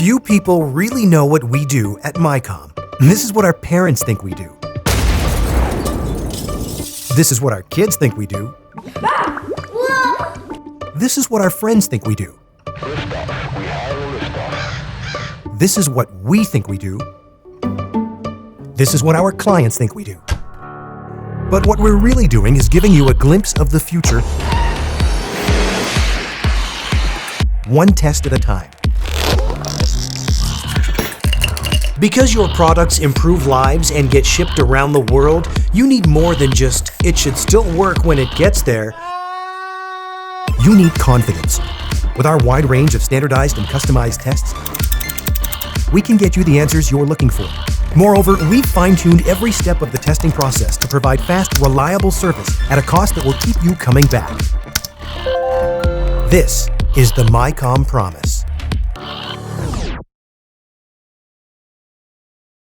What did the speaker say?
Few people really know what we do at Micom. This is what our parents think we do. This is what our kids think we do. This is what our friends think we do. This is what we think we do. This is what our clients think we do. But what we're really doing is giving you a glimpse of the future, one test at a time. Because your products improve lives and get shipped around the world, you need more than just, it should still work when it gets there. You need confidence. With our wide range of standardized and customized tests, we can get you the answers you're looking for. Moreover, we've fine-tuned every step of the testing process to provide fast, reliable service at a cost that will keep you coming back. This is the Micom promise.